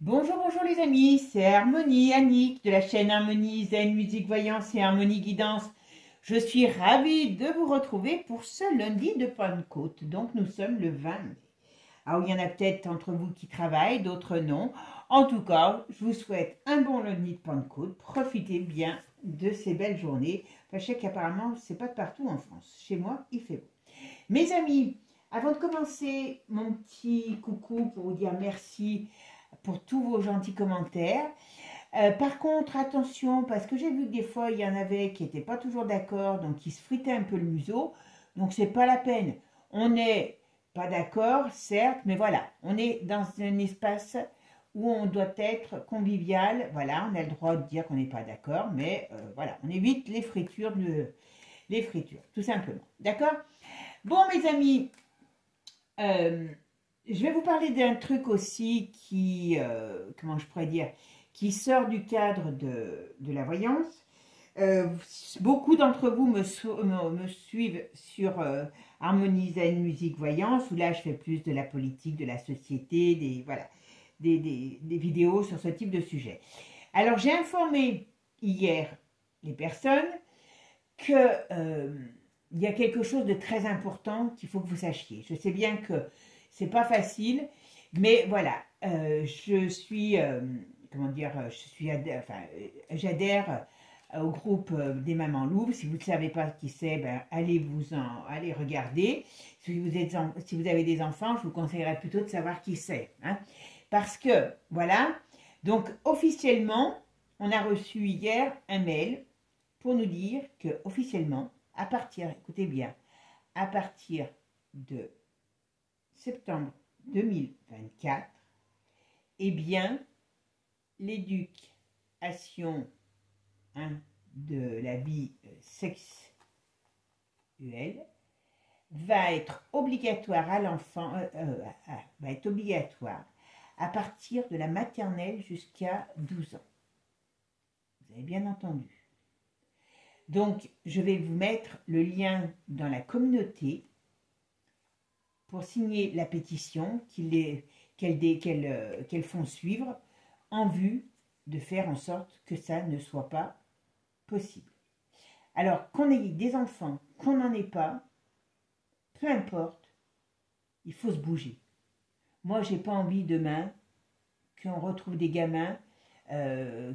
Bonjour, bonjour les amis, c'est Harmonie, Annick de la chaîne Harmonie Zen Musique Voyance et Harmonie Guidance. Je suis ravie de vous retrouver pour ce lundi de Pentecôte. Donc nous sommes le 20 mai. Alors il y en a peut-être entre vous qui travaillent, d'autres non. En tout cas, je vous souhaite un bon lundi de Pentecôte. Profitez bien de ces belles journées. Enfin, je sais qu'apparemment, c'est pas de partout en France. Chez moi, il fait beau. Mes amis, avant de commencer mon petit coucou pour vous dire merci pour tous vos gentils commentaires. Par contre, attention, parce que j'ai vu que des fois, il y en avait qui n'étaient pas toujours d'accord, donc qui se fritaient un peu le museau. Donc, c'est pas la peine. On n'est pas d'accord, certes, mais voilà, on est dans un espace où on doit être convivial. Voilà, on a le droit de dire qu'on n'est pas d'accord, mais voilà, on évite les fritures, tout simplement. D'accord? Bon, mes amis, je vais vous parler d'un truc aussi qui, comment je pourrais dire, qui sort du cadre de la voyance. Beaucoup d'entre vous me suivent sur Harmonie Zen Musique Voyance, où là je fais plus de la politique, de la société, voilà, des vidéos sur ce type de sujet. Alors j'ai informé hier les personnes que il y a quelque chose de très important qu'il faut que vous sachiez. Je sais bien que c'est pas facile, mais voilà, je suis, comment dire, j'adhère au groupe des Mamans Louves. Si vous ne savez pas qui c'est, ben, allez regarder. Si vous avez des enfants, je vous conseillerais plutôt de savoir qui c'est. Hein, parce que, voilà, donc officiellement, on a reçu hier un mail pour nous dire que officiellement, à partir, écoutez bien, à partir de septembre 2024, eh bien, l'éducation de la vie sexuelle va être obligatoire à l'enfant, va être obligatoire à partir de la maternelle jusqu'à 12 ans. Vous avez bien entendu. Donc, je vais vous mettre le lien dans la communauté pour signer la pétition qu'elles font suivre en vue de faire en sorte que ça ne soit pas possible. Alors, qu'on ait des enfants, qu'on n'en ait pas, peu importe, il faut se bouger. Moi, j'ai pas envie demain qu'on retrouve des gamins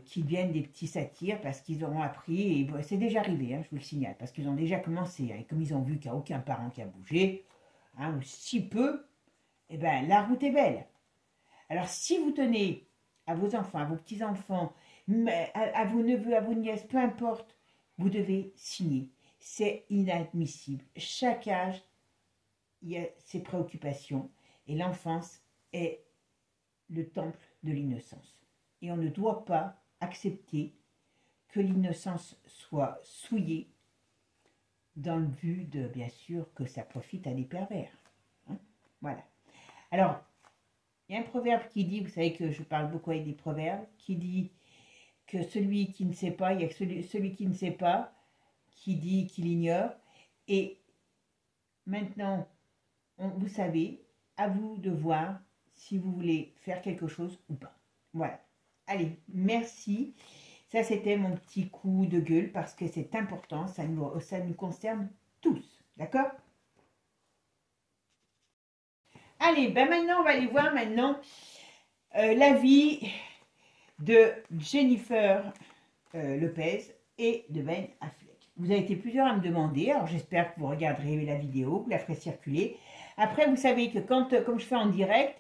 qui deviennent des petits satyres parce qu'ils auront appris, et bon, c'est déjà arrivé, hein, je vous le signale, parce qu'ils ont déjà commencé, hein, et comme ils ont vu qu'il n'y a aucun parent qui a bougé, hein, ou si peu, eh ben, la route est belle. Alors si vous tenez à vos enfants, à vos petits-enfants, à vos neveux, à vos nièces, peu importe, vous devez signer. C'est inadmissible. Chaque âge, il y a ses préoccupations, et l'enfance est le temple de l'innocence. Et on ne doit pas accepter que l'innocence soit souillée dans le but de, bien sûr, que ça profite à des pervers. Hein, voilà. Alors, il y a un proverbe qui dit, vous savez que je parle beaucoup avec des proverbes, qui dit que celui qui ne sait pas, il y a celui qui ne sait pas, qui dit qu'il ignore. Et maintenant, vous savez, à vous de voir si vous voulez faire quelque chose ou pas. Voilà. Allez, merci. Ça, c'était mon petit coup de gueule parce que c'est important, ça nous concerne tous. D'accord? Allez, ben maintenant, on va aller voir maintenant la vie de Jennifer Lopez et de Ben Affleck. Vous avez été plusieurs à me demander, alors j'espère que vous regarderez la vidéo, que vous la ferez circuler. Après, vous savez que comme je fais en direct,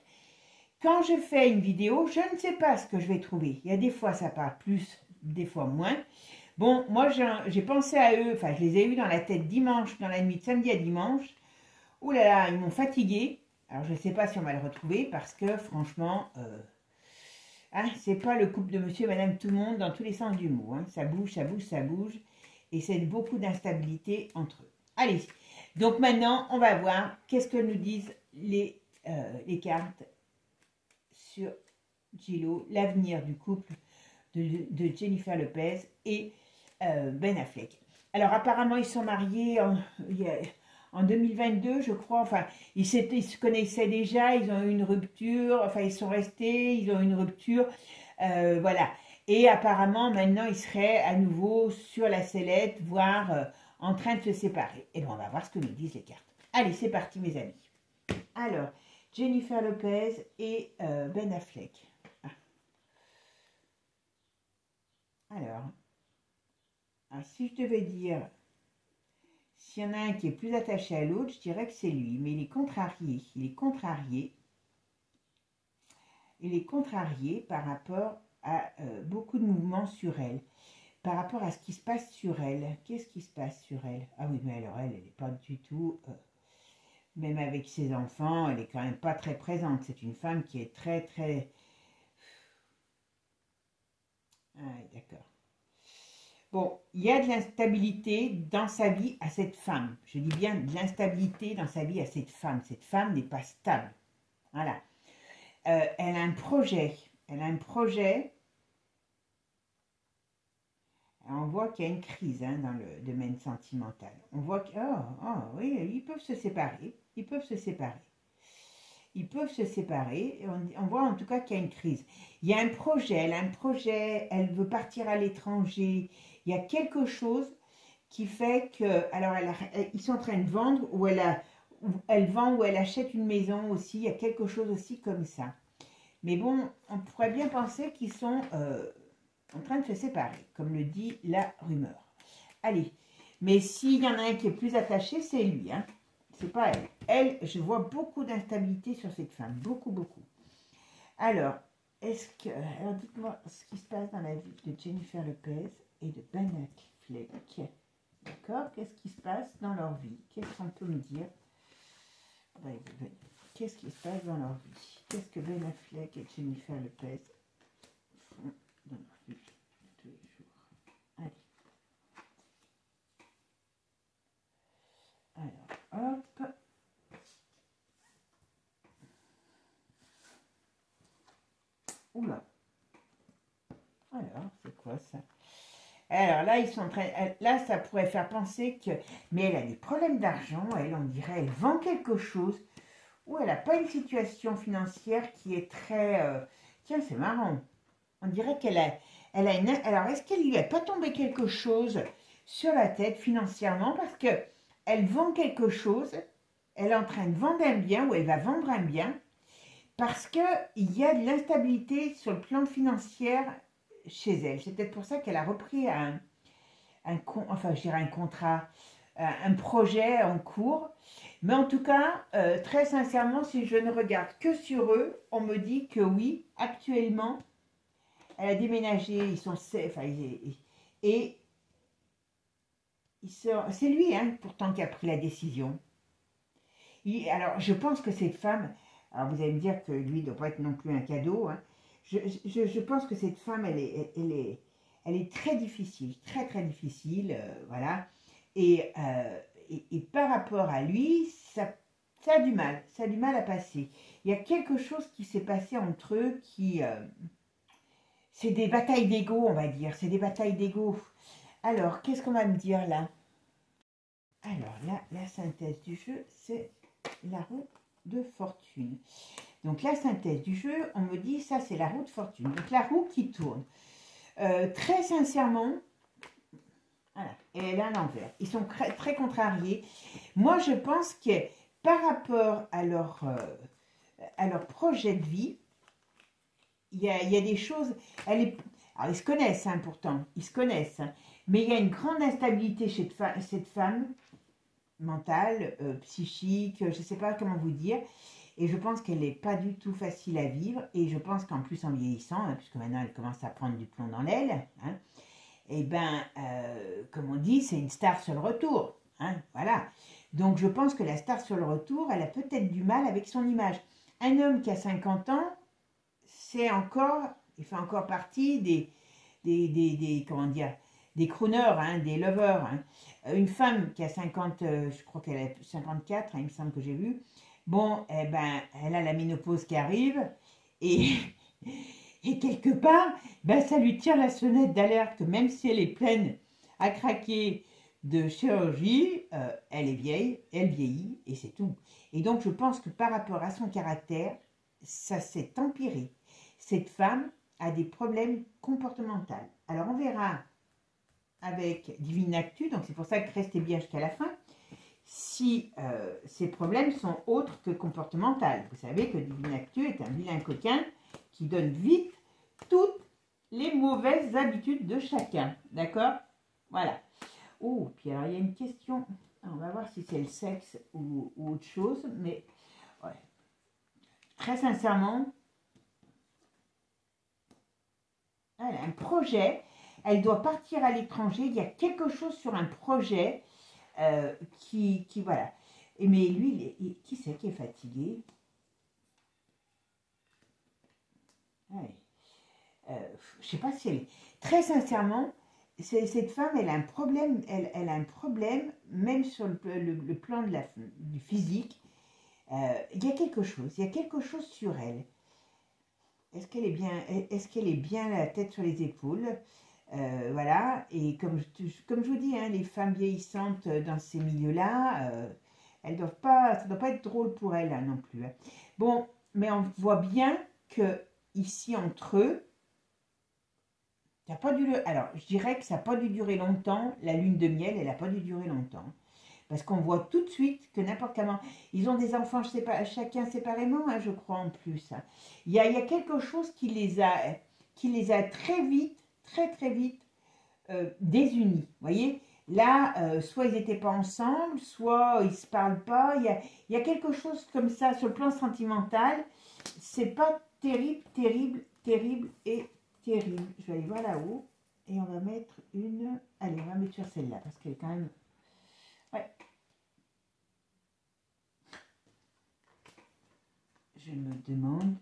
quand je fais une vidéo, je ne sais pas ce que je vais trouver. Il y a des fois, ça part plus, des fois moins. Bon, moi, j'ai pensé à eux, enfin, je les ai eus dans la tête dimanche, dans la nuit de samedi à dimanche. Ouh là là, ils m'ont fatiguée. Alors, je ne sais pas si on va le retrouver parce que, franchement, hein, c'est pas le couple de monsieur et madame tout le monde dans tous les sens du mot. Hein. Ça bouge, ça bouge, ça bouge. Et c'est beaucoup d'instabilité entre eux. Allez, donc maintenant, on va voir qu'est-ce que nous disent les cartes sur Gillo, l'avenir du couple de Jennifer Lopez et Ben Affleck. Alors apparemment ils sont mariés en 2022, je crois. Enfin, ils se connaissaient déjà, ils ont eu une rupture, enfin, ils sont restés, ils ont eu une rupture, voilà. Et apparemment, maintenant, ils seraient à nouveau sur la sellette, voire en train de se séparer. Et bien, on va voir ce que nous disent les cartes. Allez, c'est parti, mes amis. Alors, Jennifer Lopez et Ben Affleck. Alors, si je devais dire, s'il y en a un qui est plus attaché à l'autre, je dirais que c'est lui. Mais il est contrarié. Il est contrarié. Il est contrarié par rapport à beaucoup de mouvements sur elle. Par rapport à ce qui se passe sur elle. Qu'est-ce qui se passe sur elle? Ah oui, mais alors elle n'est pas du tout... même avec ses enfants, elle est quand même pas très présente. C'est une femme qui est très, très... Ah, d'accord. Bon, il y a de l'instabilité dans sa vie à cette femme. Je dis bien de l'instabilité dans sa vie à cette femme. Cette femme n'est pas stable. Voilà. Elle a un projet. Elle a un projet. On voit qu'il y a une crise dans le domaine sentimental. On voit que, oui, ils peuvent se séparer. Ils peuvent se séparer. Ils peuvent se séparer. On voit en tout cas qu'il y a une crise. Il y a un projet. Elle a un projet. Elle veut partir à l'étranger. Il y a quelque chose qui fait que... Alors, ils sont en train de vendre ou elle vend ou elle achète une maison aussi. Il y a quelque chose aussi comme ça. Mais bon, on pourrait bien penser qu'ils sont en train de se séparer, comme le dit la rumeur. Allez, mais s'il y en a un qui est plus attaché, c'est lui. Hein. C'est pas elle. Elle, je vois beaucoup d'instabilité sur cette femme. Beaucoup, beaucoup. Alors, alors dites-moi ce qui se passe dans la vie de Jennifer Lopez et de Ben Affleck. D'accord? Qu'est-ce qui se passe dans leur vie? Qu'est-ce qu'on peut me dire? Qu'est-ce qui se passe dans leur vie? Qu'est-ce que Ben Affleck et Jennifer Lopez font dans leur vie tous les jours? Allez. Alors, hop. Oula. Alors, c'est quoi ça? Alors là, ils sont en train... Là, ça pourrait faire penser que... Mais elle a des problèmes d'argent. Elle, on dirait, elle vend quelque chose. Ou elle n'a pas une situation financière qui est très... Tiens, c'est marrant. On dirait qu'elle a une... Alors, est-ce qu'elle lui a pas tombé quelque chose sur la tête financièrement? Parce que elle vend quelque chose. Elle est en train de vendre un bien ou elle va vendre un bien. Parce qu'il y a de l'instabilité sur le plan financier chez elle. C'est peut-être pour ça qu'elle a repris un contrat, un projet en cours. Mais en tout cas, très sincèrement, si je ne regarde que sur eux, on me dit que oui, actuellement, elle a déménagé, ils sont... Enfin, et c'est lui, hein, pourtant, qui a pris la décision. Alors, je pense que cette femme... Alors, vous allez me dire que lui ne doit pas être non plus un cadeau. Hein. Je pense que cette femme, elle est très difficile, très, très difficile. Voilà. Et par rapport à lui, ça a du mal. Ça a du mal à passer. Il y a quelque chose qui s'est passé entre eux qui... c'est des batailles d'ego, on va dire. C'est des batailles d'ego. Alors, qu'est-ce qu'on va me dire là? Alors, là, la synthèse du jeu, c'est la roue de fortune. Donc la synthèse du jeu, on me dit ça c'est la roue de fortune. Donc la roue qui tourne. Très sincèrement, voilà, et elle est à l'envers. Ils sont très contrariés. Moi je pense que par rapport à leur projet de vie, il y a des choses... Alors ils se connaissent hein, pourtant, ils se connaissent. Hein, mais il y a une grande instabilité chez cette femme, mentale, psychique, je ne sais pas comment vous dire. Et je pense qu'elle n'est pas du tout facile à vivre. Et je pense qu'en plus, en vieillissant, hein, puisque maintenant elle commence à prendre du plomb dans l'aile, hein, et bien, comme on dit, c'est une star sur le retour. Hein, voilà. Donc je pense que la star sur le retour, elle a peut-être du mal avec son image. Un homme qui a 50 ans, c'est encore, il fait encore partie des comment dire, des crooners, hein, des lovers. Hein. Une femme qui a 50, je crois qu'elle a 54, hein, il me semble que j'ai vu. Bon, eh ben, elle a la ménopause qui arrive et quelque part, ben, ça lui tire la sonnette d'alerte que même si elle est pleine à craquer, de chirurgie, elle est vieille, elle vieillit et c'est tout. Et donc je pense que par rapport à son caractère, ça s'est empiré. Cette femme a des problèmes comportementaux. Alors on verra avec Divine Actu, donc c'est pour ça que restez bien jusqu'à la fin, si ces problèmes sont autres que comportementaux. Vous savez que Divine Actu est un vilain coquin qui donne vite toutes les mauvaises habitudes de chacun. D'accord? Voilà. Oh, puis alors il y a une question. On va voir si c'est le sexe ou autre chose. Mais ouais. Très sincèrement, elle a un projet. Elle doit partir à l'étranger. Il y a quelque chose sur un projet qui voilà. Mais lui, qui c'est qui est fatigué? Ouais. Je sais pas si elle est... Très sincèrement, cette femme, elle a un problème, elle a un problème, même sur le plan du physique. Il y a quelque chose sur elle. Est-ce qu'elle est bien la tête sur les épaules? Voilà, et comme je vous dis, hein, les femmes vieillissantes dans ces milieux-là, elles doivent pas, ça ne doit pas être drôle pour elles hein, non plus. Hein. Bon, mais on voit bien que ici entre eux, ça n'a pas dû, alors je dirais que ça n'a pas dû durer longtemps, la lune de miel, elle n'a pas dû durer longtemps. Parce qu'on voit tout de suite que n'importe comment, ils ont des enfants chacun séparément, hein, je crois en plus. Hein. Il y a quelque chose qui les a très vite, très vite désunis. Vous voyez, là, soit ils n'étaient pas ensemble, soit ils ne se parlent pas. Il y a quelque chose comme ça sur le plan sentimental. C'est pas terrible, terrible, terrible et terrible. Je vais aller voir là-haut et on va mettre une... Allez, on va mettre sur celle-là parce qu'elle est quand même... Ouais. Je me demande...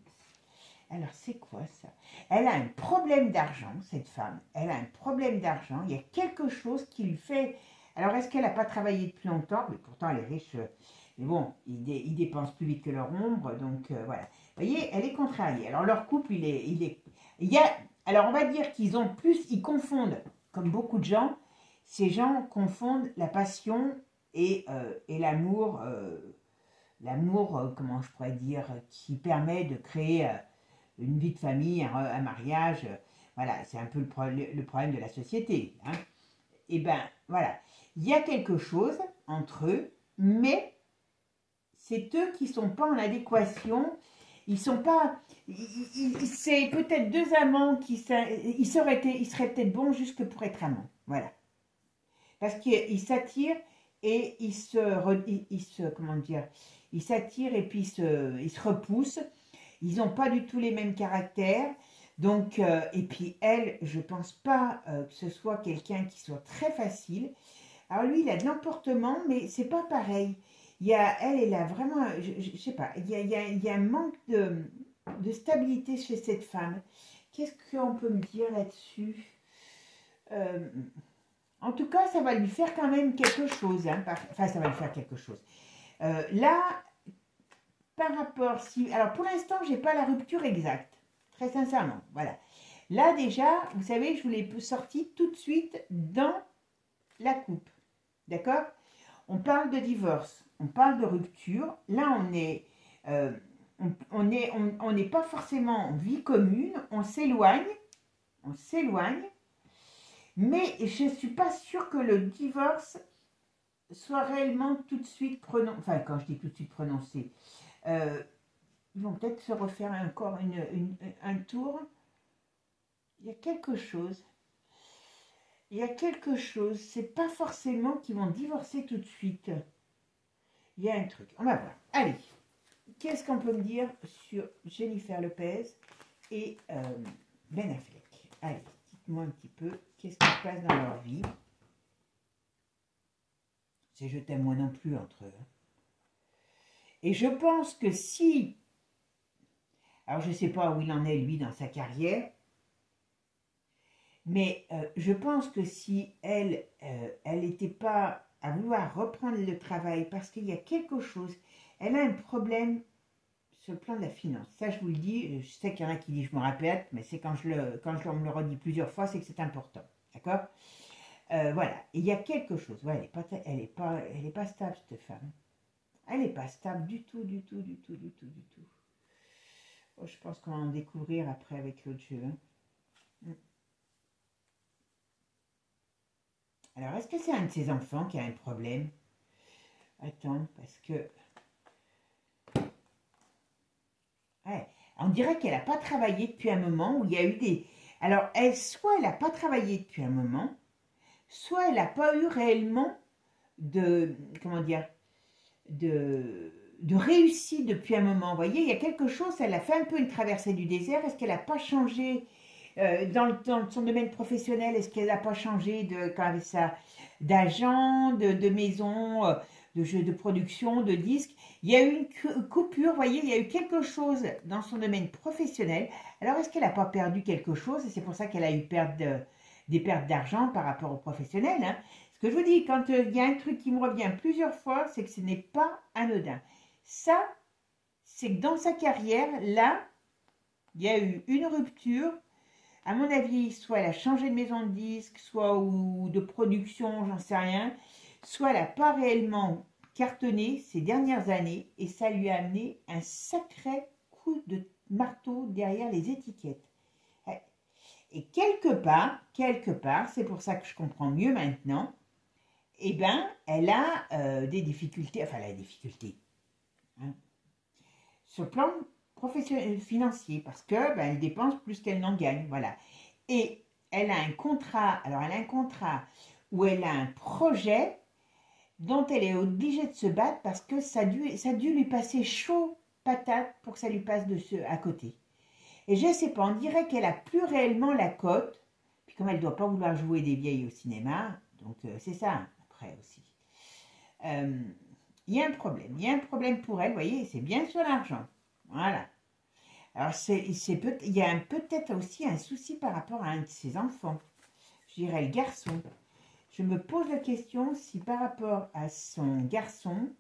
Alors, c'est quoi ça? Elle a un problème d'argent, cette femme. Elle a un problème d'argent. Il y a quelque chose qui lui fait... Alors, est-ce qu'elle n'a pas travaillé depuis longtemps? Mais pourtant, elle est riche. Mais bon, ils dépensent plus vite que leur ombre. Donc, voilà. Vous voyez, elle est contrariée. Alors, leur couple, il y a... Alors, on va dire qu'ils ont plus... Ils confondent, comme beaucoup de gens, ces gens confondent la passion et l'amour... l'amour, comment je pourrais dire, qui permet de créer une vie de famille, un mariage. Voilà, c'est un peu le problème de la société. Hein. Et ben voilà, il y a quelque chose entre eux, mais c'est eux qui ne sont pas en adéquation. Ils sont pas. C'est peut-être deux amants ils seraient peut-être bons juste pour être amants. Voilà. Parce qu'ils s'attirent et ils se comment dire, ils s'attirent et puis ils se repoussent. Ils n'ont pas du tout les mêmes caractères. Donc, et puis elle, je ne pense pas que ce soit quelqu'un qui soit très facile. Alors lui, il a de l'emportement, mais c'est pas pareil. Elle a vraiment, je sais pas, il y a un manque de stabilité chez cette femme. Qu'est-ce qu'on peut me dire là-dessus? En tout cas, ça va lui faire quand même quelque chose. Hein, enfin, ça va lui faire quelque chose. Là, par rapport... Alors, pour l'instant, je n'ai pas la rupture exacte. Très sincèrement, voilà. Là, déjà, vous savez, je vous l'ai sorti tout de suite dans la coupe. D'accord? On parle de divorce, on parle de rupture. Là, on n'est pas forcément en vie commune. On s'éloigne. Mais je ne suis pas sûre que le divorce soit réellement tout de suite prononcé. Enfin, quand je dis tout de suite prononcé, ils vont peut-être se refaire encore un tour. Il y a quelque chose. C'est pas forcément qu'ils vont divorcer tout de suite. Il y a un truc. On va voir. Allez. Qu'est-ce qu'on peut me dire sur Jennifer Lopez et Ben Affleck? Allez, dites-moi un petit peu. Qu'est-ce qui se passe dans leur vie? C'est je t'aime moi non plus entre eux. Et je pense que si... Alors je ne sais pas où il en est lui dans sa carrière. Mais je pense que si elle n'était pas à vouloir reprendre le travail parce qu'il y a quelque chose, elle a un problème sur le plan de la finance. Ça, je vous le dis, je sais qu'il y en a qui disent je me répète, mais c'est quand je me le redis plusieurs fois, c'est que c'est important. D'accord? Voilà, et il y a quelque chose. Ouais, elle est pas stable, cette femme. Elle n'est pas stable du tout, du tout, du tout, du tout, du tout. Oh, je pense qu'on va en découvrir après avec l'autre jeu. Hein. Alors, est-ce que c'est un de ses enfants qui a un problème? Attends, parce que... Ouais, on dirait qu'elle n'a pas travaillé depuis un moment, où il y a eu des... Alors, soit elle n'a pas travaillé depuis un moment, soit elle n'a pas eu réellement de... Comment dire? De réussite depuis un moment. Vous voyez, il y a quelque chose, elle a fait un peu une traversée du désert. Est-ce qu'elle n'a pas changé dans son domaine professionnel? Est-ce qu'elle n'a pas changé d'agent, de maison, de jeu de production, de disques? Il y a eu une coupure, vous voyez, il y a eu quelque chose dans son domaine professionnel. Alors, est-ce qu'elle n'a pas perdu quelque chose? Et c'est pour ça qu'elle a eu des pertes d'argent par rapport au professionnel. Hein. Ce que je vous dis, quand il y a un truc qui me revient plusieurs fois, c'est que ce n'est pas anodin. Ça, c'est que dans sa carrière, là, il y a eu une rupture. À mon avis, soit elle a changé de maison de disque, soit ou de production, j'en sais rien. Soit elle n'a pas réellement cartonné ces dernières années et ça lui a amené un sacré coup de marteau derrière les étiquettes. Et quelque part, c'est pour ça que je comprends mieux maintenant, eh bien, elle a des difficultés, enfin, elle a des difficultés hein, sur le plan professionnel, financier, parce que ben, elle dépense plus qu'elle n'en gagne, voilà. Et elle a un contrat, alors elle a un contrat où elle a un projet dont elle est obligée de se battre parce que ça a dû lui passer chaud patate pour que ça lui passe à côté. Et je ne sais pas, on dirait qu'elle a plus réellement la cote, puis comme elle ne doit pas vouloir jouer des vieilles au cinéma, donc c'est ça après aussi. Il y a un problème pour elle, vous voyez, c'est bien sur l'argent. Voilà. Alors, il y a peut-être aussi un souci par rapport à un de ses enfants. Je dirais le garçon. Je me pose la question si par rapport à son garçon,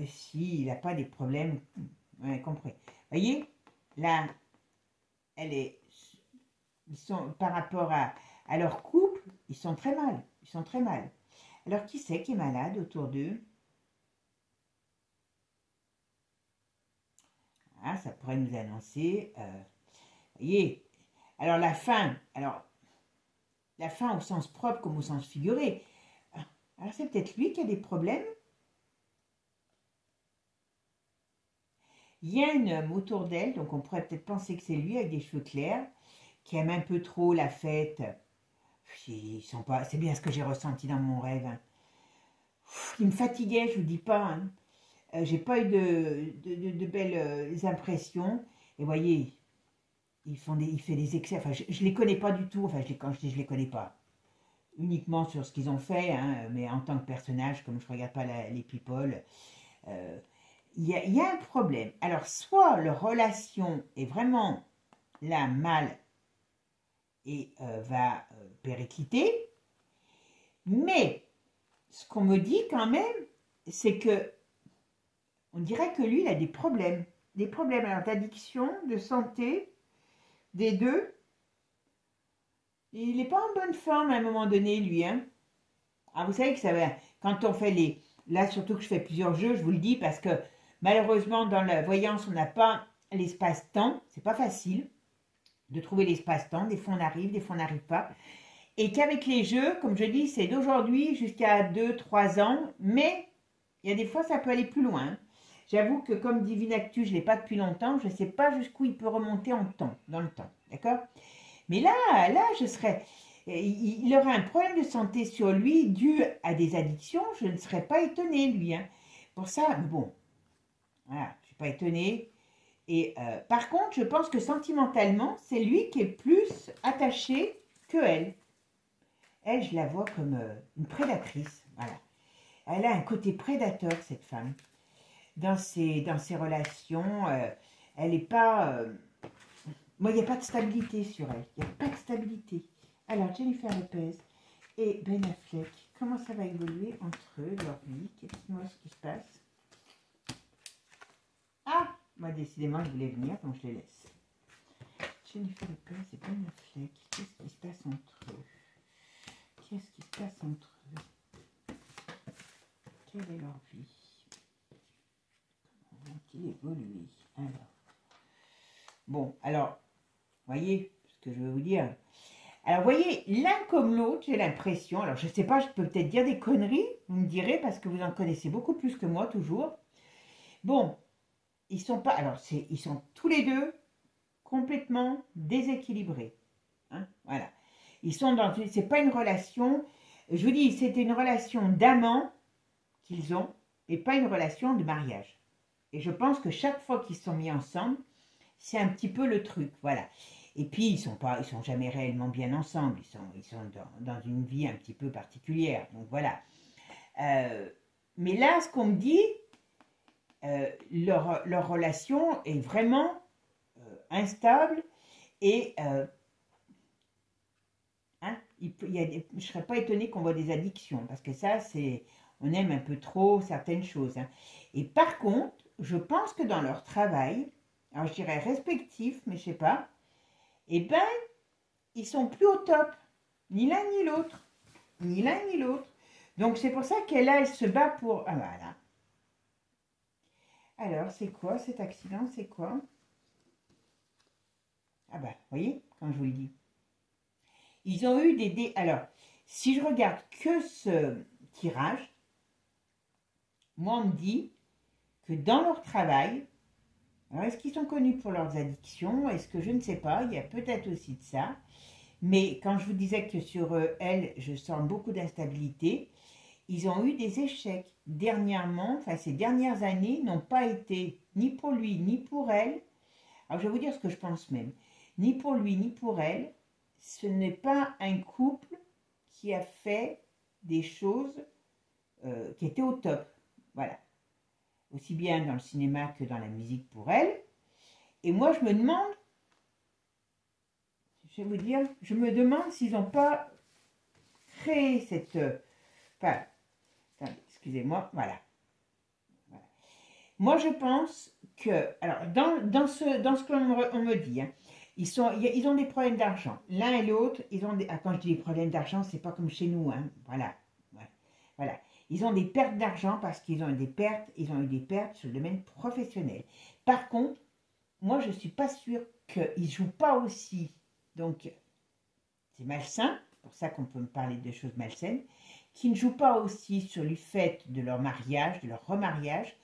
s'il n'a pas des problèmes. Ouais, compris. Vous voyez, là, par rapport à leur couple, ils sont très mal. Ils sont très mal. Alors, qui c'est qui est malade autour d'eux? Ah, ça pourrait nous annoncer. Vous voyez, alors la fin au sens propre comme au sens figuré. Alors, c'est peut-être lui qui a des problèmes. Il y a un homme autour d'elle, donc on pourrait peut-être penser que c'est lui avec des cheveux clairs, qui aime un peu trop la fête. C'est bien ce que j'ai ressenti dans mon rêve. Hein. Il me fatiguait, je vous dis pas. Hein. J'ai pas eu de belles impressions. Et voyez, il fait des excès. Enfin, je les connais pas du tout. Enfin, quand je dis je les connais pas, uniquement sur ce qu'ils ont fait, hein, mais en tant que personnage, comme je regarde pas les people, il y a un problème. Alors, soit leur relation est vraiment là mal et va péricliter, mais ce qu'on me dit quand même, c'est que on dirait que lui, il a des problèmes alors d'addiction, de santé, des deux. Il n'est pas en bonne forme à un moment donné, lui. Hein. Ah, vous savez que ça va, quand on fait les... Là, surtout que je fais plusieurs jeux, je vous le dis, parce que malheureusement, dans la voyance, on n'a pas l'espace-temps. C'est pas facile de trouver l'espace-temps. Des fois, on arrive, des fois, on n'arrive pas. Et qu'avec les jeux, comme je dis, c'est d'aujourd'hui jusqu'à 2-3 ans. Mais il y a des fois, ça peut aller plus loin. J'avoue que comme Divine Actu, je ne l'ai pas depuis longtemps. Je ne sais pas jusqu'où il peut remonter dans le temps. D'accord? Mais là, je serais... Il aurait un problème de santé sur lui dû à des addictions. Je ne serais pas étonnée, lui. Hein. Pour ça, bon, voilà, je ne suis pas étonnée. Et par contre, je pense que sentimentalement, c'est lui qui est plus attaché que elle. Elle, je la vois comme une prédatrice. Voilà. Elle a un côté prédateur, cette femme. Dans ses relations, elle n'est pas... moi, il n'y a pas de stabilité sur elle. Il n'y a pas de stabilité. Alors, Jennifer Lopez et Ben Affleck, comment ça va évoluer entre eux, leur vie? Qu'est-ce qui se passe? Ah, moi, décidément, je voulais venir, donc je les laisse. Jennifer Lopez et Ben Affleck, qu'est-ce qui se passe entre eux? qu'est-ce qui se passe entre eux? Quelle est leur vie? Comment vont-ils évoluer? Alors, bon, alors, voyez ce que je veux vous dire. Alors, vous voyez, l'un comme l'autre, j'ai l'impression, alors je ne sais pas, je peux peut-être dire des conneries, vous me direz, parce que vous en connaissez beaucoup plus que moi, toujours. Bon, ils sont pas, alors ils sont tous les deux complètement déséquilibrés. Hein, voilà. Ils sont dans une, c'est pas une relation, je vous dis, c'était une relation d'amant qu'ils ont, et pas une relation de mariage. Et je pense que chaque fois qu'ils sont mis ensemble, c'est un petit peu le truc, voilà. Et puis, ils sont jamais réellement bien ensemble. Ils sont dans une vie un petit peu particulière. Donc, voilà. Mais là, ce qu'on me dit, leur relation est vraiment instable. Et hein, je ne serais pas étonnée qu'on voit des addictions. Parce que ça, on aime un peu trop certaines choses. Hein. Et par contre, je pense que dans leur travail, alors je dirais respectif, mais je ne sais pas, eh bien, ils sont plus au top, ni l'un ni l'autre, ni l'un ni l'autre. Donc, c'est pour ça qu'elle elle se bat pour... Ah, voilà. Alors, c'est quoi cet accident? C'est quoi? Ah bah, vous voyez, quand je vous le dis. Ils ont eu des... Alors, si je regarde que ce tirage, moi, on me dit que dans leur travail, alors est-ce qu'ils sont connus pour leurs addictions? Est-ce que je ne sais pas? Il y a peut-être aussi de ça. Mais quand je vous disais que sur elle, je sens beaucoup d'instabilité, ils ont eu des échecs. Dernièrement, enfin ces dernières années, n'ont pas été ni pour lui, ni pour elle. Alors je vais vous dire ce que je pense même. Ni pour lui, ni pour elle, ce n'est pas un couple qui a fait des choses qui étaient au top. Voilà. Aussi bien dans le cinéma que dans la musique pour elle. Et moi, je me demande, je vais vous dire, je me demande s'ils n'ont pas créé cette... Enfin, attendez, excusez-moi, voilà. Moi, je pense que... Alors, dans ce qu'on me dit, hein, ils ont des problèmes d'argent. L'un et l'autre, ils ont des... Ah, quand je dis des problèmes d'argent, c'est pas comme chez nous, hein, voilà. Ouais, voilà. Ils ont des pertes d'argent parce qu'ils ont eu des pertes, sur le domaine professionnel. Par contre, moi, je ne suis pas sûre qu'ils ne jouent pas aussi. Donc, c'est malsain, c'est pour ça qu'on peut me parler de choses malsaines, qui ne jouent pas aussi sur le fait de leur mariage, de leur remariage,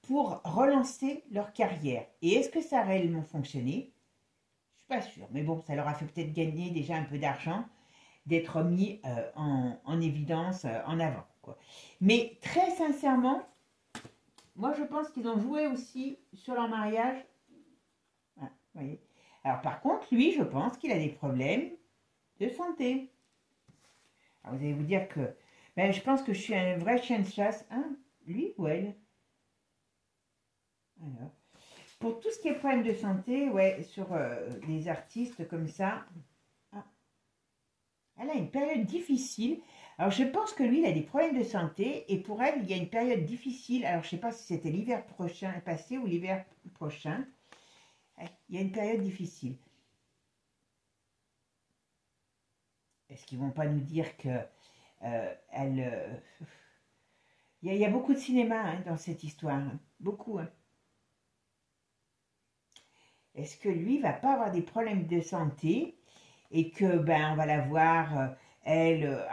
pour relancer leur carrière. Et est-ce que ça a réellement fonctionné? Je ne suis pas sûre. Mais bon, ça leur a fait peut-être gagner déjà un peu d'argent, d'être mis en évidence, en avant, quoi. Mais très sincèrement, moi je pense qu'ils ont joué aussi sur leur mariage. Voilà, vous voyez. Alors par contre, lui, je pense qu'il a des problèmes de santé. Alors vous allez vous dire que ben, je pense que je suis un vrai chien de chasse. Hein, lui ou elle? Alors, pour tout ce qui est problème de santé, ouais, sur des artistes comme ça, ah, elle a une période difficile. Alors, je pense que lui, il a des problèmes de santé et pour elle, il y a une période difficile. Alors, je ne sais pas si c'était l'hiver prochain passé ou l'hiver prochain. Il y a une période difficile. Est-ce qu'ils ne vont pas nous dire que il y a beaucoup de cinéma hein, dans cette histoire. Hein. Beaucoup. Hein. Est-ce que lui ne va pas avoir des problèmes de santé et que ben on va la voir elle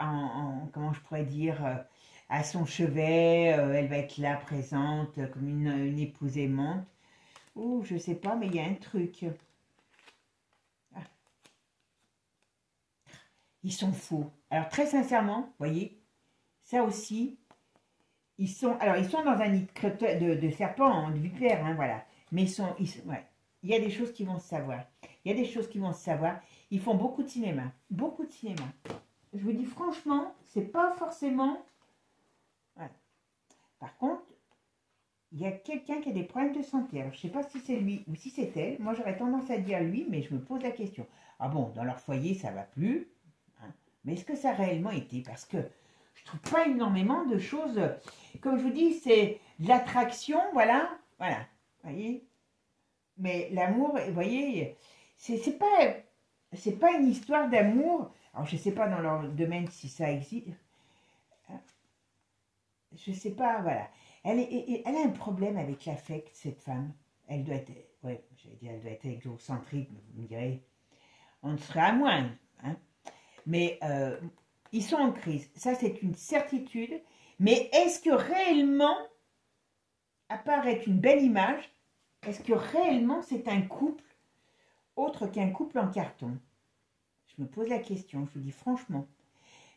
comment je pourrais dire à son chevet, elle va être là présente comme une épouse aimante. Ou je sais pas, mais il y a un truc. Ah. Ils sont faux. Alors très sincèrement, vous voyez, ça aussi, ils sont dans un nid de serpent, de vipère, hein, voilà. Mais ouais. Il y a des choses qui vont se savoir. Il y a des choses qui vont se savoir. Ils font beaucoup de cinéma. Beaucoup de cinéma. Je vous dis franchement, c'est pas forcément... Ouais. Par contre, il y a quelqu'un qui a des problèmes de santé. Alors, je ne sais pas si c'est lui ou si c'est elle. Moi, j'aurais tendance à dire lui, mais je me pose la question. Ah bon, dans leur foyer, ça ne va plus. Hein. Mais est-ce que ça a réellement été? Parce que je ne trouve pas énormément de choses... Comme je vous dis, c'est de l'attraction, voilà. Voilà. Vous voyez? Mais l'amour, vous voyez, c'est pas... c'est pas une histoire d'amour. Alors, je sais pas dans leur domaine si ça existe. Je sais pas, voilà. Elle a un problème avec l'affect, cette femme. Elle doit être, ouais, j'allais dire, elle doit être égocentrique, mais vous me direz, on ne serait à moins, hein. Mais ils sont en crise. Ça, c'est une certitude. Mais est-ce que réellement, à part être une belle image, est-ce que réellement c'est un couple autre qu'un couple en carton? Je me pose la question, je vous dis franchement.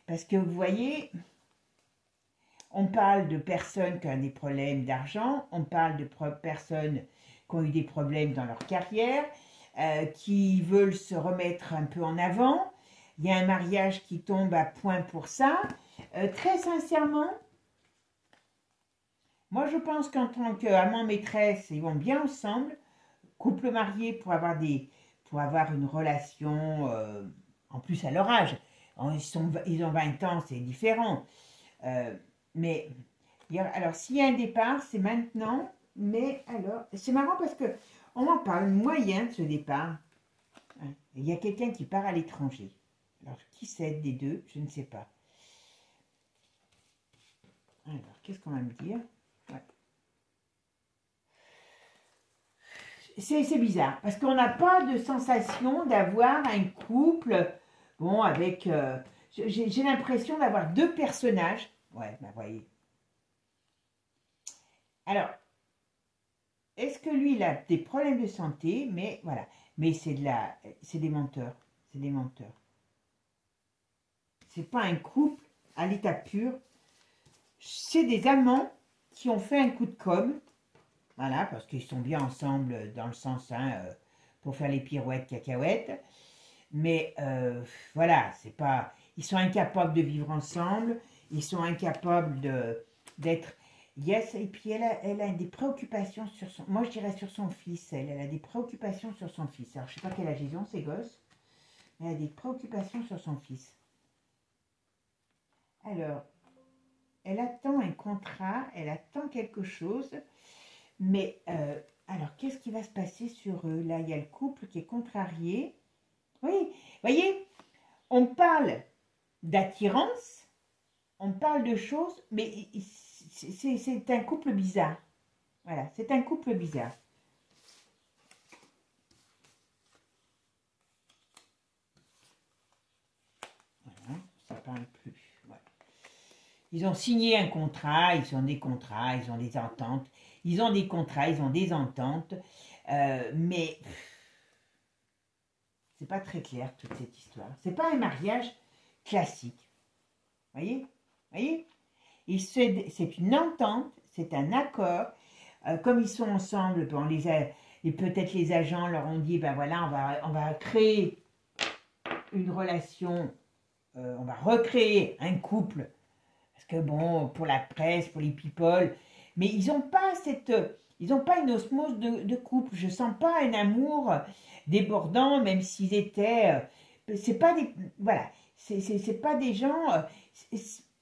Parce que vous voyez, on parle de personnes qui ont des problèmes d'argent, on parle de personnes qui ont eu des problèmes dans leur carrière, qui veulent se remettre un peu en avant. Il y a un mariage qui tombe à point pour ça. Très sincèrement, moi je pense qu'en tant qu'amant maîtresse, ils vont bien ensemble. Couple marié pour avoir une relation, en plus à leur âge. Ils ont 20 ans, c'est différent. Mais, alors, s'il y a un départ, c'est maintenant. Mais alors, c'est marrant parce que on en parle moyen de ce départ. Il y a quelqu'un qui part à l'étranger. Alors, qui c'est des deux? Je ne sais pas. Alors, qu'est-ce qu'on va me dire? Ouais. C'est bizarre, parce qu'on n'a pas de sensation d'avoir un couple, bon, avec... j'ai l'impression d'avoir deux personnages. Ouais, bah voyez. Alors, est-ce que lui, il a des problèmes de santé? Mais voilà. Mais c'est des menteurs. C'est des menteurs. C'est pas un couple à l'état pur. C'est des amants qui ont fait un coup de com'. Voilà, parce qu'ils sont bien ensemble dans le sens, hein, pour faire les pirouettes cacahuètes. Mais voilà, c'est pas... Ils sont incapables de vivre ensemble. Ils sont incapables d'être... Yes, et puis elle a des préoccupations sur son... Moi, je dirais sur son fils. Elle a des préoccupations sur son fils. Alors, je sais pas quel âge ils ont, ces gosses. Mais elle a des préoccupations sur son fils. Alors, elle attend un contrat. Elle attend quelque chose. Mais, alors, qu'est-ce qui va se passer sur eux? Là, il y a le couple qui est contrarié. Oui, vous voyez, on parle d'attirance, on parle de choses, mais c'est un couple bizarre. Voilà, c'est un couple bizarre. Voilà, ça parle plus. Voilà. Ils ont signé un contrat, ils ont des contrats, ils ont des ententes. Ils ont des contrats, ils ont des ententes, mais c'est pas très clair toute cette histoire. C'est pas un mariage classique. Voyez? Voyez? C'est une entente, c'est un accord. Comme ils sont ensemble, bon, peut-être les agents leur ont dit, ben voilà, on va créer une relation, on va recréer un couple. Parce que bon, pour la presse, pour les people, mais ils n'ont pas une osmose de couple. Je sens pas un amour débordant, même s'ils étaient, c'est pas des, voilà, c'est pas des gens.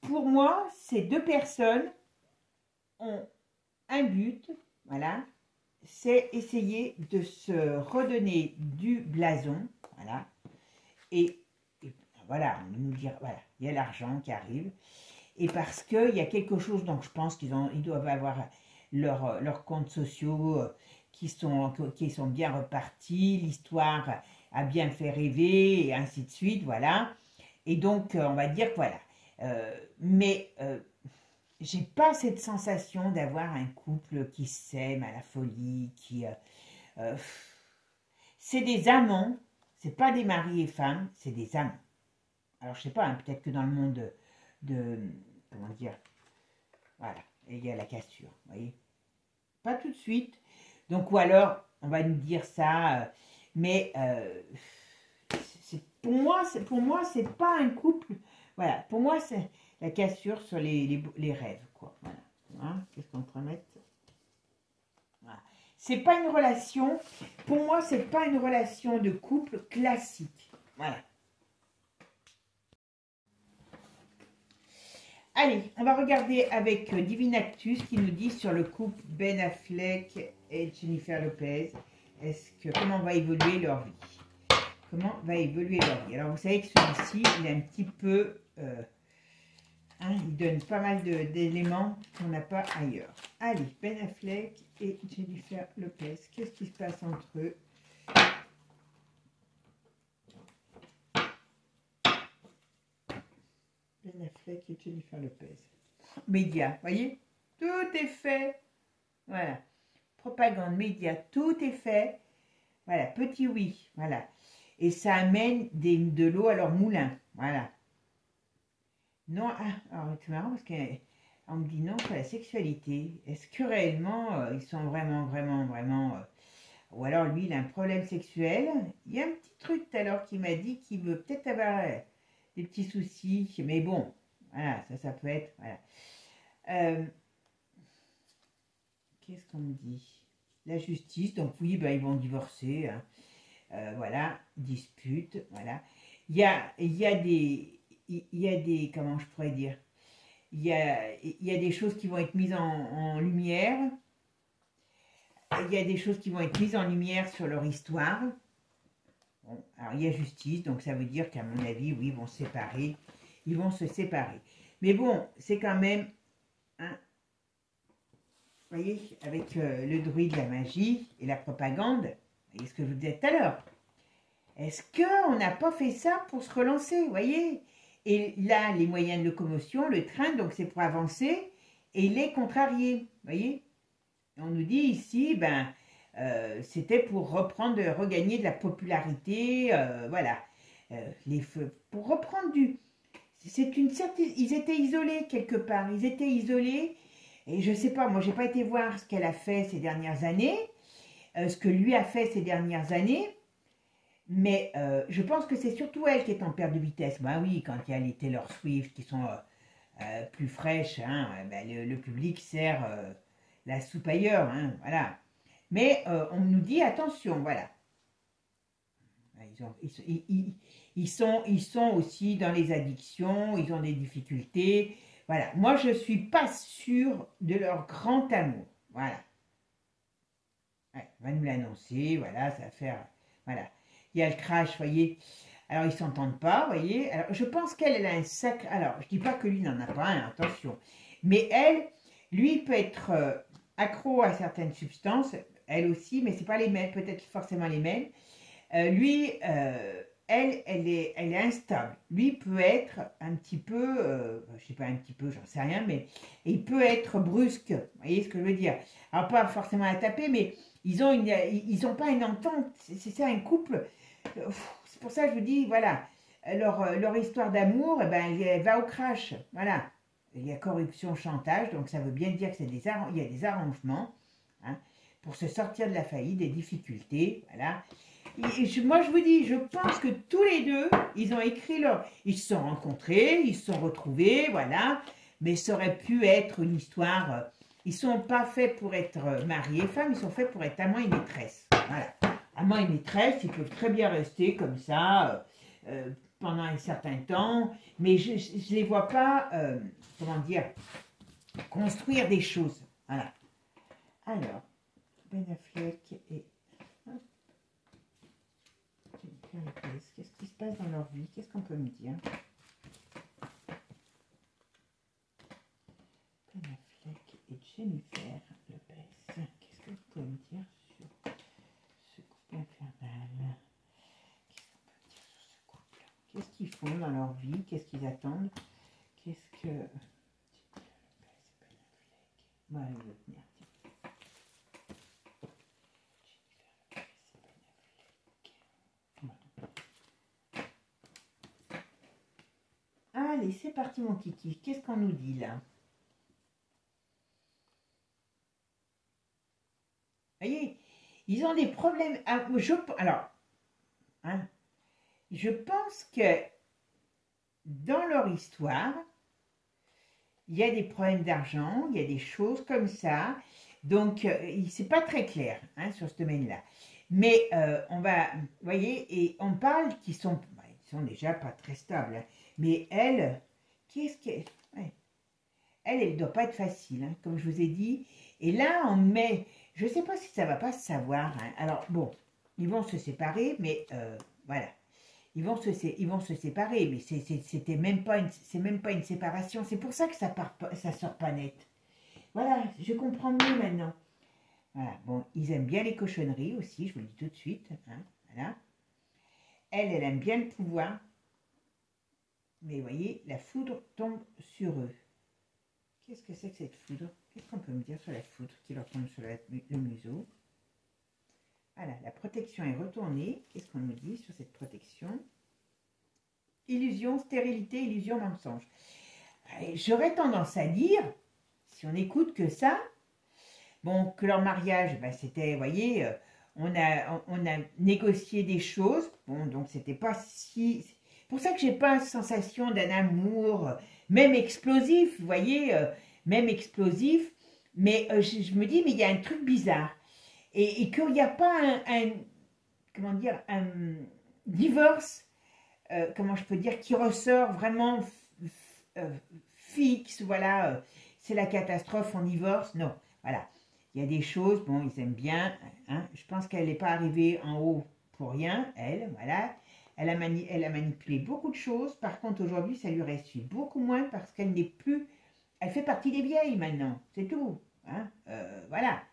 Pour moi, ces deux personnes ont un but, voilà, c'est essayer de se redonner du blason, voilà, et voilà, on nous dire, voilà, il y a l'argent qui arrive. Et parce qu'il y a quelque chose, donc je pense ils doivent avoir leurs comptes sociaux qui sont bien repartis, l'histoire a bien fait rêver, et ainsi de suite, voilà. Et donc, on va dire que voilà. Mais j'ai pas cette sensation d'avoir un couple qui s'aime à la folie, c'est des amants, c'est pas des maris et femmes, c'est des amants. Alors, je sais pas, hein, peut-être que dans le monde comment dire, voilà, et il y a la cassure, vous voyez, pas tout de suite, donc, ou alors, on va nous dire ça, mais pour moi, c'est pas un couple, voilà, pour moi, c'est la cassure sur les rêves, quoi, voilà, hein, qu'est-ce qu'on pourrait mettre, voilà. C'est pas une relation, pour moi, c'est pas une relation de couple classique, voilà. Allez, on va regarder avec Divinactus qui nous dit sur le couple Ben Affleck et Jennifer Lopez. Comment va évoluer leur vie? comment va évoluer leur vie. Alors, vous savez que celui-ci, il est un petit peu... il donne pas mal d'éléments qu'on n'a pas ailleurs. Allez, Ben Affleck et Jennifer Lopez. Qu'est-ce qui se passe entre eux? Ben Affleck et Jennifer Lopez. Média, voyez? Tout est fait. Voilà. Propagande, média, tout est fait. Voilà, petit oui. Voilà. Et ça amène de l'eau à leur moulin. Voilà. Non, alors c'est marrant parce qu'on me dit non pour la sexualité. Est-ce que réellement ils sont vraiment ou alors lui il a un problème sexuel. Il y a un petit truc tout à l'heure qui m'a dit qu'il veut peut-être avoir des petits soucis, mais bon, voilà, ça peut être, voilà. Qu'est-ce qu'on me dit? La justice, donc oui, ben, ils vont divorcer, hein. Voilà, dispute, voilà. Il y a des, comment je pourrais dire, il y a des choses qui vont être mises en lumière, il y a des choses qui vont être mises en lumière sur leur histoire. Bon, alors il y a justice, donc ça veut dire qu'à mon avis, oui, ils vont se séparer. Mais bon, c'est quand même, hein, vous voyez, avec le druide, la magie et la propagande, vous voyez ce que je vous disais tout à l'heure. Est-ce qu'on n'a pas fait ça pour se relancer, vous voyez? Et là, les moyens de locomotion, le train, donc c'est pour avancer et les contrarier, vous voyez? On nous dit ici, ben, c'était pour regagner de la popularité, voilà. Pour reprendre c'est une certaine... Ils étaient isolés quelque part, ils étaient isolés, et je sais pas, moi j'ai pas été voir ce qu'elle a fait ces dernières années, ce que lui a fait ces dernières années, mais je pense que c'est surtout elle qui est en perte de vitesse. Ben oui, quand il y a les Taylor Swift qui sont plus fraîches, hein, ben le public sert la soupe ailleurs, hein, voilà. Mais on nous dit attention, voilà. Ils sont aussi dans les addictions, ils ont des difficultés. Voilà. Moi, je ne suis pas sûre de leur grand amour. Voilà. Ouais, on va nous l'annoncer, voilà, ça va faire... Voilà. Il y a le crash, vous voyez. Alors, ils ne s'entendent pas, vous voyez. Alors, je pense qu'elle a un sacré... Alors, je ne dis pas que lui n'en a pas un, attention. Mais lui, peut être accro à certaines substances, elle aussi, mais ce n'est pas les mêmes, peut-être forcément les mêmes. Lui, elle est instable. Lui peut être un petit peu, je sais pas un petit peu, j'en sais rien, mais il peut être brusque. Vous voyez ce que je veux dire? Alors pas forcément à taper, mais ils ont pas une entente. C'est ça un couple. C'est pour ça que je vous dis, voilà, leur histoire d'amour, eh ben, elle va au crash. Voilà. Il y a corruption, chantage, donc ça veut bien dire qu'il y a des arrangements, hein, pour se sortir de la faillite, des difficultés, voilà. Moi, je vous dis, je pense que tous les deux, ils ont écrit ils se sont rencontrés, ils se sont retrouvés, voilà. Mais ça aurait pu être une histoire... ils ne sont pas faits pour être mari et femme, ils sont faits pour être amant et maîtresse. Voilà. Amant et maîtresse, ils peuvent très bien rester comme ça pendant un certain temps. Mais je ne les vois pas, comment dire, construire des choses. Voilà. Alors, Ben Affleck et... Qu'est-ce qui se passe dans leur vie? Qu'est-ce qu'on peut me dire? Ben Affleck et Jennifer Lopez. Qu'est-ce que vous pouvez me dire sur ce couple infernal? Qu'est-ce qu'on peut dire sur ce couple? Qu'est-ce qu'ils font dans leur vie? Qu'est-ce qu'ils attendent? Qu'est-ce que... Jennifer Lopez et Ben Affleck. Bon, elle veut venir. Allez, c'est parti mon kiki. Qu'est-ce qu'on nous dit là? Vous voyez, ils ont des problèmes. Alors, hein, je pense que dans leur histoire, il y a des problèmes d'argent, il y a des choses comme ça. Donc, c'est pas très clair, hein, sur ce domaine-là. Mais on va, vous voyez, et on parle qu'ils sont déjà pas très stables. Hein. Mais elle, qu'est-ce qu'elle... Ouais. Elle ne doit pas être facile, hein, comme je vous ai dit. Et là, on met... Je ne sais pas si ça ne va pas se savoir. Hein. Alors, bon, ils vont se séparer, mais voilà. ils vont se séparer, mais c'était même pas c'est même pas une séparation. C'est pour ça que ça sort pas net. Voilà, je comprends mieux maintenant. Voilà, bon, ils aiment bien les cochonneries aussi, je vous le dis tout de suite. Hein, voilà. Elle aime bien le pouvoir. Mais vous voyez, la foudre tombe sur eux. Qu'est-ce que c'est que cette foudre? Qu'est-ce qu'on peut me dire sur la foudre qui leur tombe sur le museau? Voilà, la protection est retournée. Qu'est-ce qu'on nous dit sur cette protection? Illusion, stérilité, illusion, mensonge. J'aurais tendance à dire, si on n'écoute que ça, bon, que leur mariage, ben, c'était, vous voyez, on a négocié des choses. Bon, donc c'était pas si... C'est pour ça que j'ai pas une sensation d'un amour, même explosif, vous voyez, même explosif. Mais je me dis, mais il y a un truc bizarre. Et qu'il n'y a pas comment dire, un divorce, comment je peux dire, qui ressort vraiment fixe, voilà, c'est la catastrophe, on divorce. Non, voilà. Il y a des choses, bon, ils aiment bien. Hein, je pense qu'elle n'est pas arrivée en haut pour rien, elle, voilà. Elle a manipulé beaucoup de choses. Par contre, aujourd'hui, ça lui réussit beaucoup moins parce qu'elle n'est plus... Elle fait partie des vieilles maintenant, c'est tout. Hein, voilà.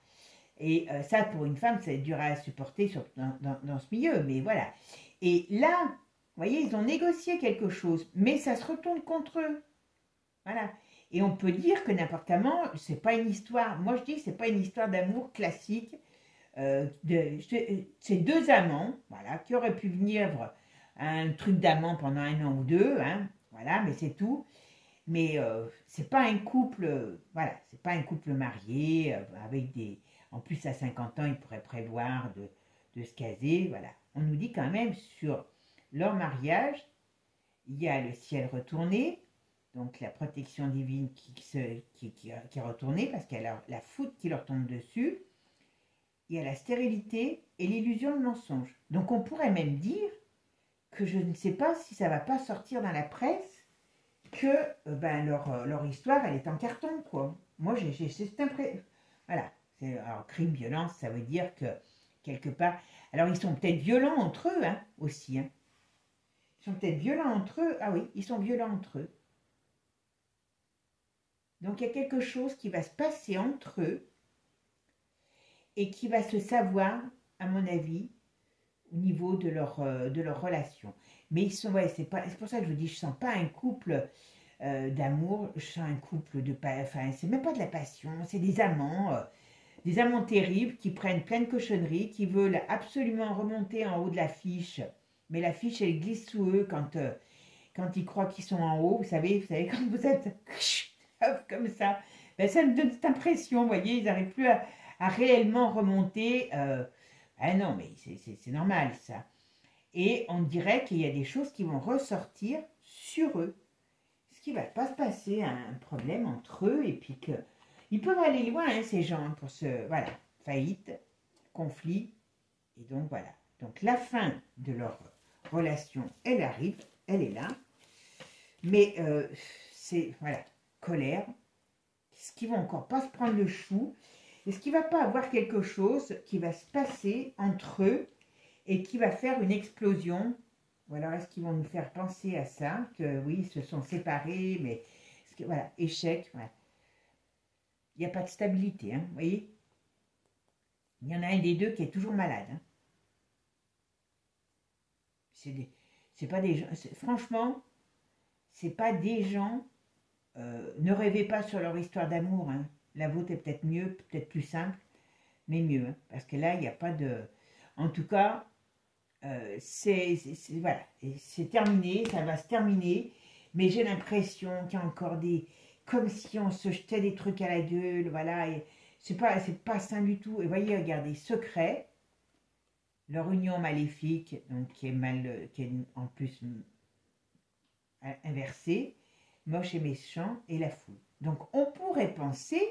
Et ça, pour une femme, c'est dur à supporter dans ce milieu, mais voilà. Et là, vous voyez, ils ont négocié quelque chose, mais ça se retourne contre eux. Voilà. Et on peut dire que n'importe comment, c'est pas une histoire, moi je dis que c'est pas une histoire d'amour classique. C'est deux amants, voilà, qui auraient pu venir un truc d'amant pendant 1 an ou 2, hein, voilà, mais c'est tout. Mais c'est pas un couple, voilà, c'est pas un couple marié avec des... En plus, à 50 ans, ils pourraient prévoir de se caser, voilà. On nous dit quand même sur leur mariage, il y a le ciel retourné, donc la protection divine qui est retournée parce qu'il y a la foudre qui leur tombe dessus. Il y a la stérilité et l'illusion de mensonge. Donc on pourrait même dire que je ne sais pas si ça ne va pas sortir dans la presse que ben, leur histoire, elle est en carton, quoi. Moi, j'ai cette impression. Voilà. Alors, crime, violence, ça veut dire que, quelque part... Alors, ils sont peut-être violents entre eux, hein, aussi. Hein. Ils sont peut-être violents entre eux. Ah oui, ils sont violents entre eux. Donc, il y a quelque chose qui va se passer entre eux et qui va se savoir, à mon avis, au niveau de leur relation. Mais ils sont, ouais, c'est pour ça que je vous dis, je ne sens pas un couple d'amour, je sens un couple de... Enfin, c'est même pas de la passion, c'est des amants terribles qui prennent plein de cochonneries, qui veulent absolument remonter en haut de l'affiche, mais l'affiche, elle glisse sous eux quand ils croient qu'ils sont en haut, vous savez quand vous êtes comme ça, ben, ça me donne cette impression, vous voyez, ils n'arrivent plus à réellement remonter. Ah non, mais c'est normal ça. Et on dirait qu'il y a des choses qui vont ressortir sur eux. Ce qui ne va pas se passer, un problème entre eux, et puis qu'ils peuvent aller loin, hein, ces gens, pour voilà, faillite, conflit, et donc voilà. Donc la fin de leur relation, elle arrive, elle est là, mais c'est, voilà, colère. Est-ce qu'ils vont encore pas se prendre le chou? Est-ce qu'il ne va pas avoir quelque chose qui va se passer entre eux et qui va faire une explosion? Ou alors est-ce qu'ils vont nous faire penser à ça? Que oui, ils se sont séparés, mais voilà, échec. Voilà. Il n'y a pas de stabilité, hein, vous voyez? Il y en a un des deux qui est toujours malade. Hein. C'est pas des gens... Franchement, c'est pas des gens... ne rêvez pas sur leur histoire d'amour, hein. La vôtre est peut-être mieux, peut-être plus simple, mais mieux. Hein, parce que là, il n'y a pas de... En tout cas, voilà, c'est terminé, ça va se terminer. Mais j'ai l'impression qu'il y a encore des... Comme si on se jetait des trucs à la gueule, voilà. C'est pas sain du tout. Et voyez, regardez, secret, leur union maléfique, donc qui est en plus inversée, moche et méchant, et la foule. Donc on pourrait penser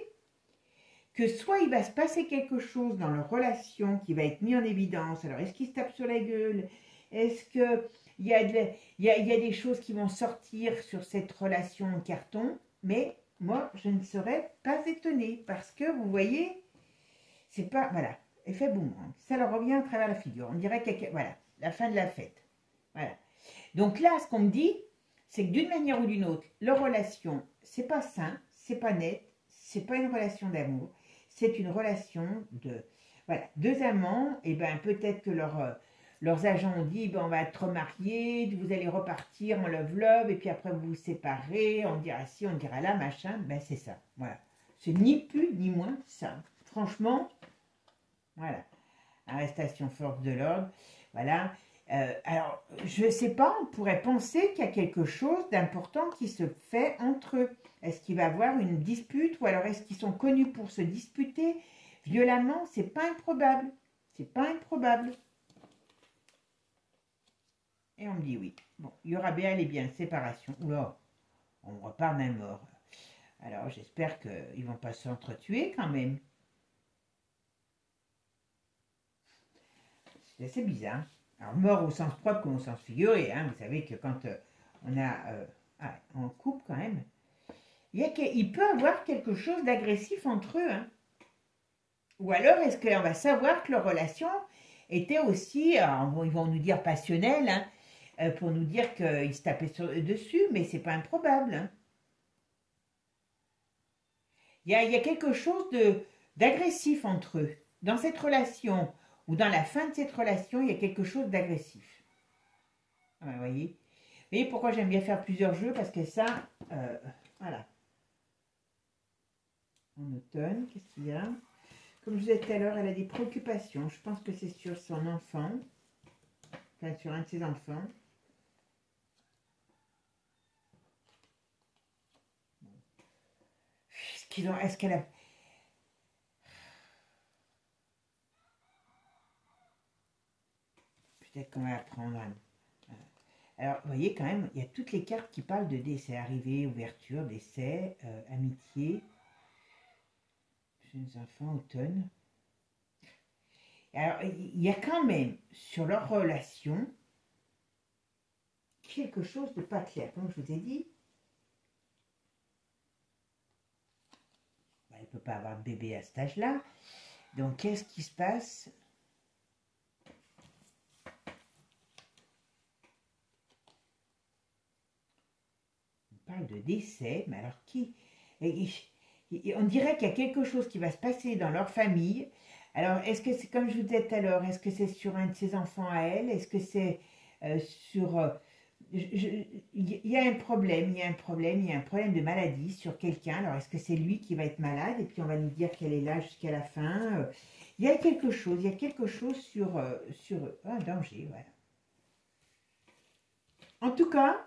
que soit il va se passer quelque chose dans leur relation qui va être mis en évidence. Alors, est-ce qu'ils se tapent sur la gueule? Est-ce qu'il y a des choses qui vont sortir sur cette relation en carton? Mais moi, je ne serais pas étonnée parce que, vous voyez, c'est pas... Voilà, effet boomerang. Ça leur revient à travers la figure. On dirait que... Voilà, la fin de la fête. Voilà. Donc là, ce qu'on me dit, c'est que d'une manière ou d'une autre, leur relation, c'est pas sain, c'est pas net, c'est pas une relation d'amour, c'est une relation de... Voilà, deux amants, et ben peut-être que leurs agents ont dit, ben, on va être remariés, vous allez repartir en love-love, et puis après vous vous séparez, on dira ci, on dira là, machin, ben c'est ça, voilà. C'est ni plus ni moins ça. Franchement, voilà. Arrestation force de l'ordre, voilà. Alors, je ne sais pas, on pourrait penser qu'il y a quelque chose d'important qui se fait entre eux. Est-ce qu'il va y avoir une dispute ou alors est-ce qu'ils sont connus pour se disputer violemment? C'est pas improbable. C'est pas improbable. Et on me dit oui. Bon, il y aura bien et bien séparation. Oula, on repart d'un mort. Alors, j'espère qu'ils ne vont pas s'entretuer quand même. C'est assez bizarre. Alors, mort au sens propre comme au sens figuré. Hein. Vous savez que quand on a... en couple quand même, il peut y avoir quelque chose d'agressif entre eux. Hein. Ou alors, est-ce qu'on va savoir que leur relation était aussi... Alors, ils vont nous dire passionnelle, hein, pour nous dire qu'ils se tapaient dessus, mais c'est pas improbable. Hein. Il y a quelque chose d'agressif entre eux. Dans cette relation... ou dans la fin de cette relation, il y a quelque chose d'agressif. Ah ben, vous voyez pourquoi j'aime bien faire plusieurs jeux? Parce que ça, voilà. En automne, qu'est-ce qu'il y a? Comme je vous disais tout à l'heure, elle a des préoccupations. Je pense que c'est sur son enfant. Enfin, sur un de ses enfants. Est-ce qu'elle a... Peut-être qu'on va apprendre. Alors, vous voyez quand même, il y a toutes les cartes qui parlent de décès, arrivée, ouverture, décès, amitié, jeunes enfants, automne. Alors, il y a quand même, sur leur relation, quelque chose de pas clair. Comme je vous ai dit, elle ne peut pas avoir de bébé à cet âge-là. Donc, qu'est-ce qui se passe ? Parle de décès, mais alors qui... on dirait qu'il y a quelque chose qui va se passer dans leur famille. Alors, est-ce que c'est, comme je vous disais tout à l'heure, est-ce que c'est sur un de ses enfants à elle? Est-ce que c'est sur... il y a un problème, il y a un problème de maladie sur quelqu'un. Alors, est-ce que c'est lui qui va être malade? Et puis, on va nous dire qu'elle est là jusqu'à la fin. Il y a quelque chose sur un danger, voilà. En tout cas...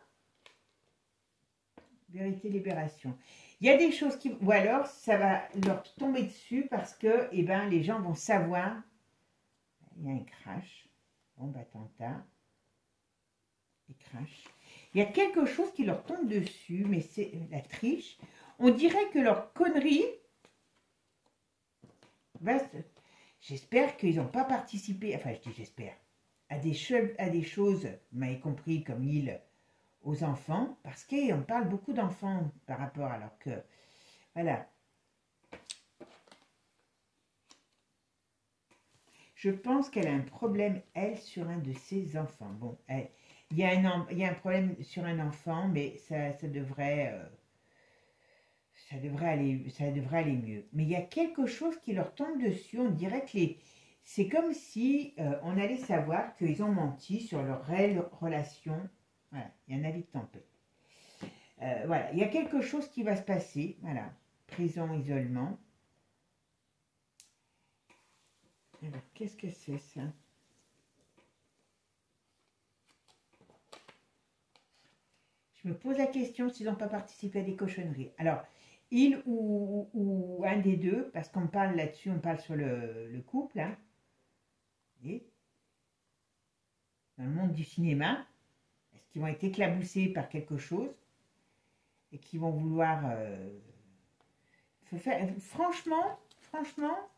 Vérité, libération. Il y a des choses qui... Ou alors, ça va leur tomber dessus parce que, eh ben, les gens vont savoir. Il y a un crash. Bombe attentat. Et crash. Il y a quelque chose qui leur tombe dessus, mais c'est la triche. On dirait que leur connerie... J'espère qu'ils n'ont pas participé... Enfin, je dis j'espère. À des choses, vous m'avez compris, comme l'île... aux enfants, parce qu'on parle beaucoup d'enfants par rapport, alors que, voilà. Je pense qu'elle a un problème, elle, sur un de ses enfants. Bon, il y a un problème sur un enfant, mais ça devrait aller mieux. Mais il y a quelque chose qui leur tombe dessus, on dirait que c'est comme si on allait savoir qu'ils ont menti sur leur réelle relation. Voilà, il y a un avis de tempête. Voilà, il y a quelque chose qui va se passer. Voilà, prison, isolement. Alors, qu'est-ce que c'est ça? Je me pose la question s'ils n'ont pas participé à des cochonneries. Alors, il ou un des deux, parce qu'on parle là-dessus, on parle sur le couple. Hein. Et dans le monde du cinéma, est-ce qu'ils vont être éclaboussés par quelque chose et qu'ils vont vouloir... Franchement,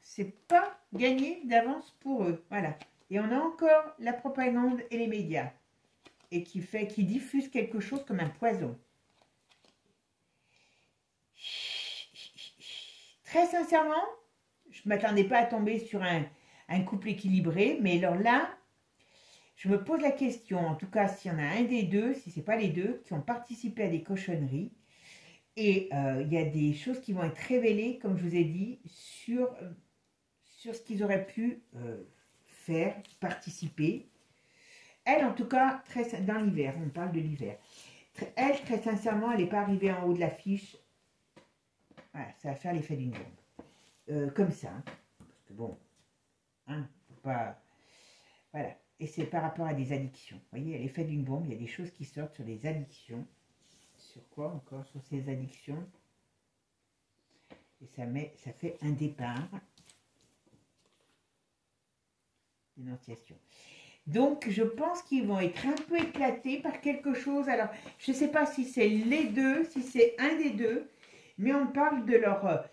c'est pas gagné d'avance pour eux. Voilà. Et on a encore la propagande et les médias. Et qui diffuse quelque chose comme un poison. Très sincèrement, je ne m'attendais pas à tomber sur un couple équilibré. Mais alors là, je me pose la question, en tout cas, s'il y en a un des deux, si ce n'est pas les deux, qui ont participé à des cochonneries. Et il y a des choses qui vont être révélées, comme je vous ai dit, sur ce qu'ils auraient pu faire, participer. Elle, en tout cas, dans l'hiver, on parle de l'hiver. Elle, très sincèrement, elle n'est pas arrivée en haut de l'affiche. Voilà, ça va faire l'effet d'une bombe. Comme ça. Hein. Parce que bon, hein, faut pas... Voilà. Et c'est par rapport à des addictions. Vous voyez, à l'effet d'une bombe, il y a des choses qui sortent sur les addictions. Sur quoi encore? Sur ces addictions. Et ça fait un départ. Dénonciation. Donc, je pense qu'ils vont être un peu éclatés par quelque chose. Alors, je ne sais pas si c'est les deux, si c'est un des deux, mais on parle de leur...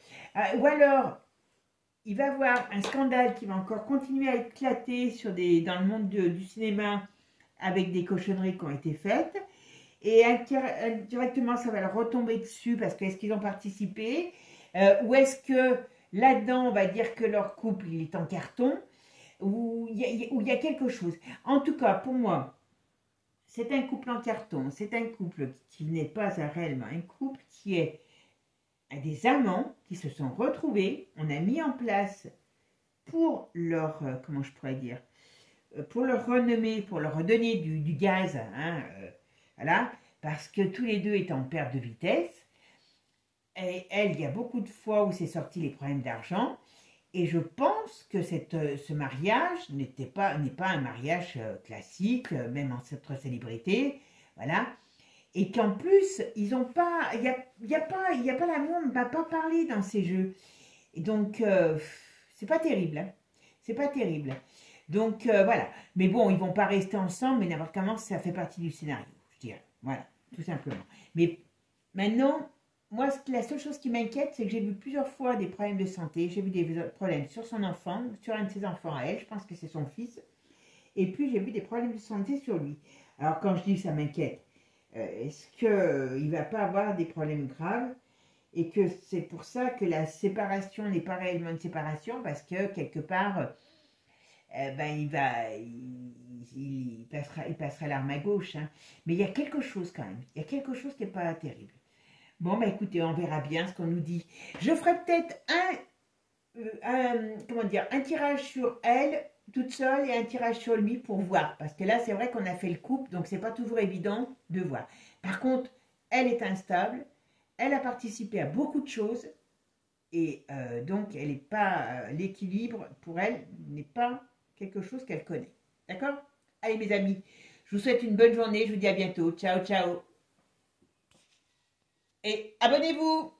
ou alors, il va y avoir un scandale qui va encore continuer à éclater dans le monde du cinéma avec des cochonneries qui ont été faites. Et directement, ça va leur retomber dessus parce que est-ce qu'ils ont participé ou est-ce que là-dedans, on va dire que leur couple, il est en carton où il y a quelque chose. En tout cas, pour moi, c'est un couple en carton. C'est un couple qui n'est pas réellement un couple, qui est des amants qui se sont retrouvés. On a mis en place pour leur, comment je pourrais dire, pour leur renommer, pour leur redonner du gaz, hein, voilà, parce que tous les deux étaient en perte de vitesse. Et elle, il y a beaucoup de fois où c'est sorti les problèmes d'argent. Et je pense que ce mariage n'est pas un mariage classique, même entre célébrités, voilà. Et qu'en plus, ils ont pas, il y a pas l'amour, on ne va pas parler dans ces jeux. Et donc, c'est pas terrible, hein. C'est pas terrible. Donc, voilà. Mais bon, ils vont pas rester ensemble, mais n'importe comment, ça fait partie du scénario, je dirais. Voilà, tout simplement. Mais maintenant... Moi, la seule chose qui m'inquiète, c'est que j'ai vu plusieurs fois des problèmes de santé. J'ai vu des problèmes sur son enfant, sur un de ses enfants à elle, je pense que c'est son fils. Et puis, j'ai vu des problèmes de santé sur lui. Alors, quand je dis ça m'inquiète, est-ce qu'il ne va pas avoir des problèmes graves? Et que c'est pour ça que la séparation n'est pas réellement une séparation, parce que quelque part, il passera l'arme à gauche. Hein. Mais il y a quelque chose quand même. Il y a quelque chose qui n'est pas terrible. Bon, bah écoutez, on verra bien ce qu'on nous dit. Je ferai peut-être un tirage sur elle, toute seule, et un tirage sur lui pour voir. Parce que là, c'est vrai qu'on a fait le couple, donc c'est pas toujours évident de voir. Par contre, elle est instable, elle a participé à beaucoup de choses, et donc elle n'est pas, l'équilibre pour elle n'est pas quelque chose qu'elle connaît. D'accord? Allez mes amis, je vous souhaite une bonne journée, je vous dis à bientôt. Ciao, ciao. Et abonnez-vous!